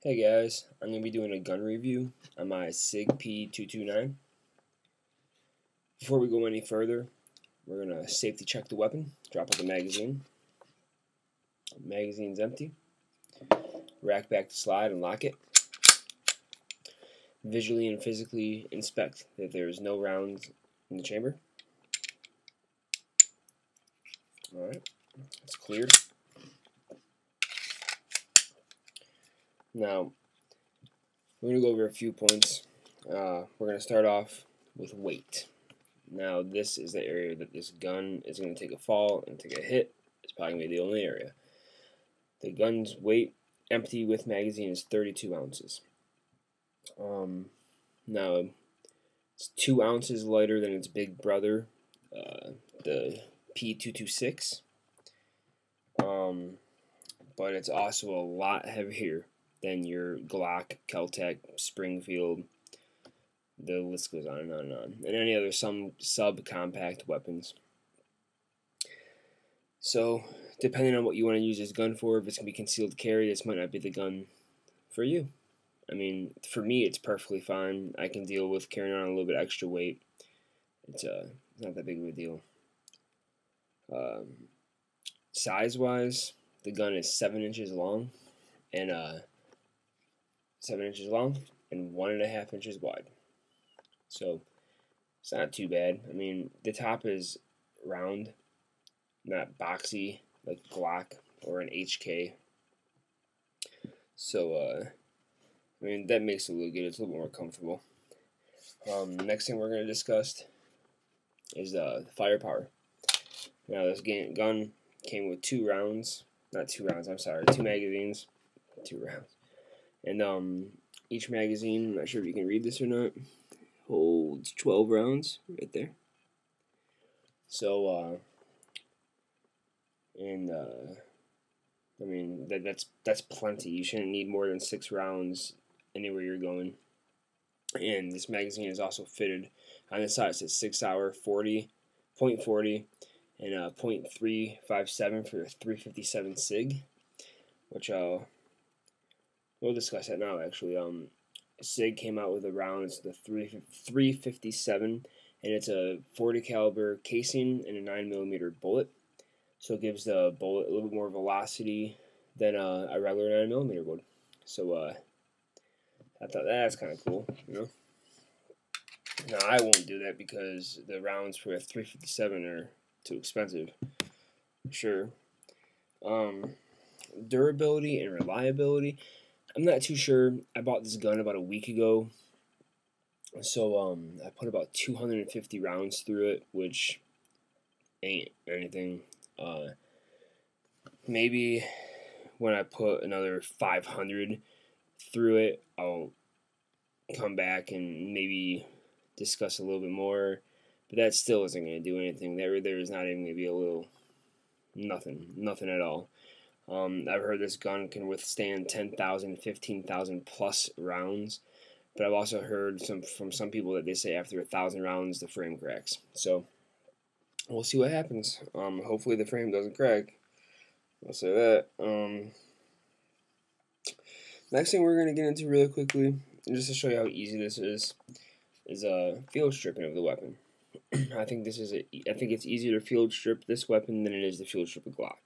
Hey guys, I'm going to be doing a gun review on my Sig P229. Before we go any further, we're going to safety check the weapon, drop out the magazine. Magazine's empty. Rack back the slide and lock it. Visually and physically inspect that there is no rounds in the chamber. Alright, it's cleared. Now, we're going to go over a few points. We're going to start off with weight. Now, this is the area that this gun is going to take a fall and take a hit. It's probably going to be the only area. The gun's weight, empty with magazine, is 32 ounces. Now, it's 2 ounces lighter than its big brother, the P226. But it's also a lot heavier than your Glock, Kel-Tec, Springfield. The list goes on and on and on, and any other subcompact weapons. So, depending on what you want to use this gun for, if it's going to be concealed carry, this might not be the gun for you. I mean, for me, it's perfectly fine. I can deal with carrying on a little bit extra weight. It's not that big of a deal. Size-wise, the gun is 7 inches long, and 7 inches long and 1.5 inches wide. So it's not too bad. I mean, the top is round, not boxy like Glock or an HK. So I mean, that makes it look good. It's a little more comfortable. Next thing we're going to discuss is the firepower. Now, this gun came with 2 rounds. Not 2 rounds, I'm sorry. 2 magazines. 2 rounds. And each magazine, I'm not sure if you can read this or not, holds 12 rounds right there. So, I mean, that's plenty. You shouldn't need more than 6 rounds anywhere you're going. And this magazine is also fitted on the side. It says 6 Sauer 40.40 and .357 for the 357 Sig, which we'll discuss that now. Actually, Sig came out with a round. It's the 357, and it's a 40 caliber casing and a 9mm bullet. So it gives the bullet a little bit more velocity than a regular 9mm would. So I thought that's kind of cool, you know. Now I won't do that because the rounds for a 357 are too expensive. Sure. Durability and reliability, I'm not too sure. I bought this gun about a week ago, so I put about 250 rounds through it, which ain't anything. Maybe when I put another 500 through it, I'll come back and maybe discuss a little bit more, but that still isn't going to do anything. There is not even going to be a little nothing at all. I've heard this gun can withstand 10,000, 15,000 plus rounds, but I've also heard from some people that they say after 1,000 rounds the frame cracks. So we'll see what happens. Hopefully the frame doesn't crack. I'll say that. Next thing we're going to get into really quickly, just to show you how easy this is field stripping of the weapon. I think it's easier to field strip this weapon than it is to field strip a Glock.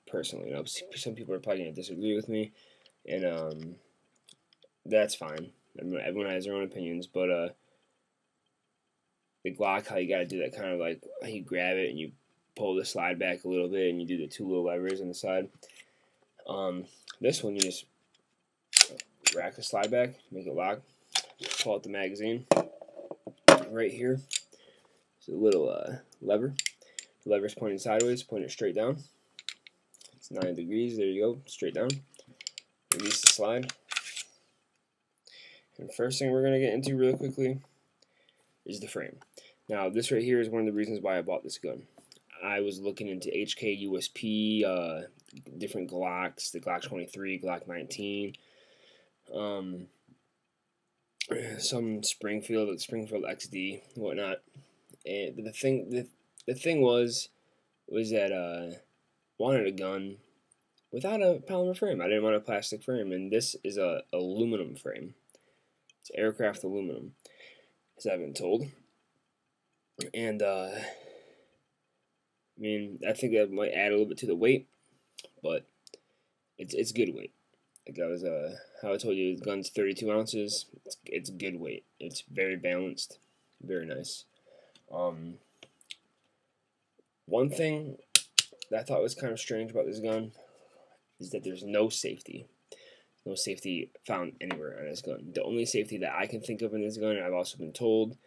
Personally, you know, some people are probably going to disagree with me, and that's fine. Everyone has their own opinions, but the Glock, how you got to do that kind of like you grab it and you pull the slide back a little bit and you do the 2 little levers on the side. This one you just rack the slide back, make it lock, pull out the magazine. Right here is a little lever. The lever's pointing sideways, point it straight down. It's 9 degrees, there you go, straight down. Release the slide. And first thing we're going to get into really quickly is the frame. Now, this right here is one of the reasons why I bought this gun. I was looking into HK, USP, different Glocks, the Glock 23, Glock 19, some Springfield XD, whatnot. And the thing was that wanted a gun without a polymer frame. I didn't want a plastic frame, and this is a aluminum frame. It's aircraft aluminum, as I've been told. And I mean, I think that might add a little bit to the weight, but it's good weight. Like I was how I told you, the gun's 32 ounces. It's good weight. It's very balanced, very nice. One thing that I thought was kind of strange about this gun is that there's no safety. No safety found anywhere on this gun. The only safety that I can think of in this gun, and I've also been told,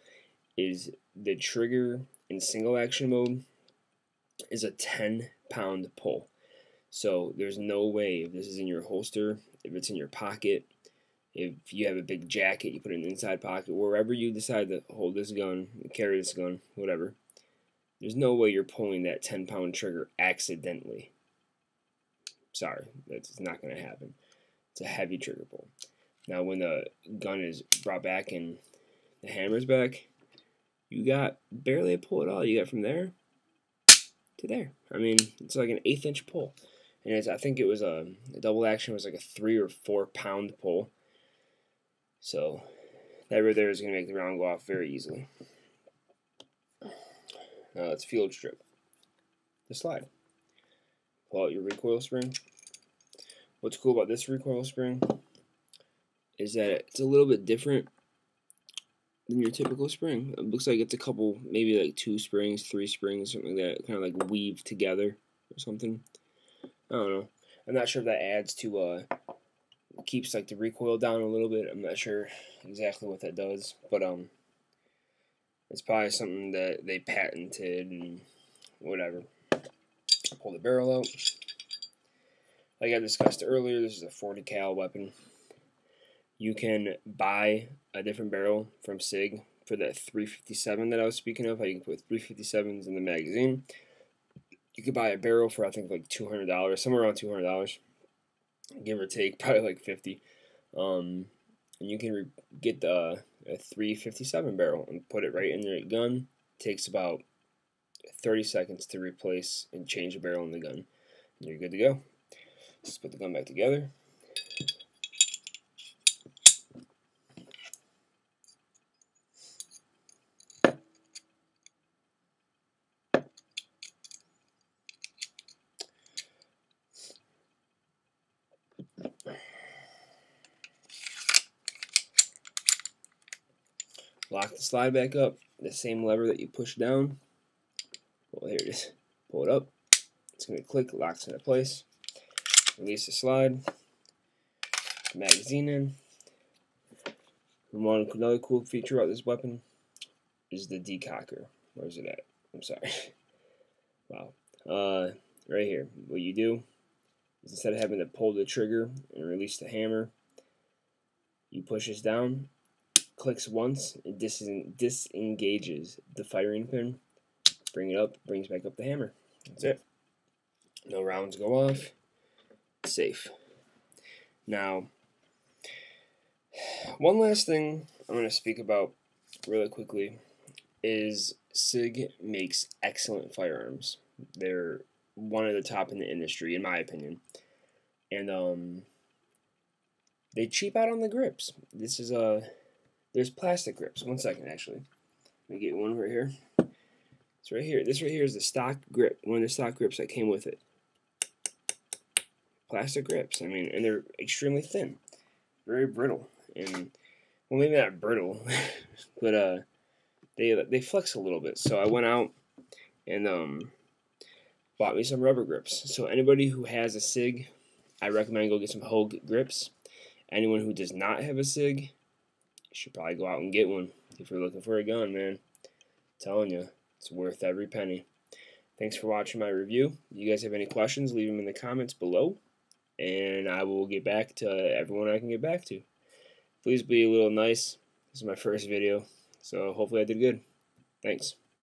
is the trigger in single action mode is a 10-pound pull. So there's no way, if this is in your holster, if it's in your pocket, if you have a big jacket, you put it in the inside pocket, wherever you decide to hold this gun, carry this gun, whatever, there's no way you're pulling that 10-pound trigger accidentally. Sorry, that's not going to happen. It's a heavy trigger pull. Now, when the gun is brought back and the hammer's back, you got barely a pull at all. You got from there to there. I mean, it's like an 1/8-inch pull. And I think it was a double action was like a 3 or 4 pound pull. So that right there is going to make the round go off very easily. Now let's field strip the slide. Pull out your recoil spring. What's cool about this recoil spring is that it's a little bit different than your typical spring. It looks like it's a couple, maybe like 2 springs, 3 springs, something like that, kind of like weaved together or something. I don't know. I'm not sure if that adds to keeps like the recoil down a little bit. I'm not sure exactly what that does, but it's probably something that they patented and whatever. Pull the barrel out. Like I discussed earlier, this is a 40 cal weapon. You can buy a different barrel from Sig for that 357 that I was speaking of. How you can put 357s in the magazine. You could buy a barrel for I think like $200, somewhere around $200, give or take, probably like 50. And you can get a 357 barrel and put it right in your gun. It takes about 30 seconds to replace and change the barrel in the gun. And you're good to go. Just put the gun back together. Lock the slide back up. The same lever that you push down. Well, here it is. Pull it up. It's going to click, locks into place. Release the slide. Magazine in. Another cool feature about this weapon is the decocker. Where's it at? I'm sorry. Wow. Right here. What you do is instead of having to pull the trigger and release the hammer, you push this down, clicks once, it disengages the firing pin. Bring it up, brings back up the hammer. That's it. No rounds go off. Safe. Now, one last thing I'm going to speak about really quickly is Sig makes excellent firearms. They're one of the top in the industry, in my opinion. And they cheap out on the grips. This is there's plastic grips. One second, actually. Let me get one right here. It's right here. This right here is the stock grip. One of the stock grips that came with it. Plastic grips. I mean, and they're extremely thin, very brittle, and well, maybe not brittle, but they flex a little bit. So I went out and bought me some rubber grips. So anybody who has a Sig, I recommend go get some Hogue grips. Anyone who does not have a Sig, you should probably go out and get one if you're looking for a gun, man. I'm telling you, it's worth every penny. Thanks for watching my review. If you guys have any questions, leave them in the comments below, and I will get back to everyone I can get back to. Please be a little nice. This is my first video, so hopefully I did good. Thanks.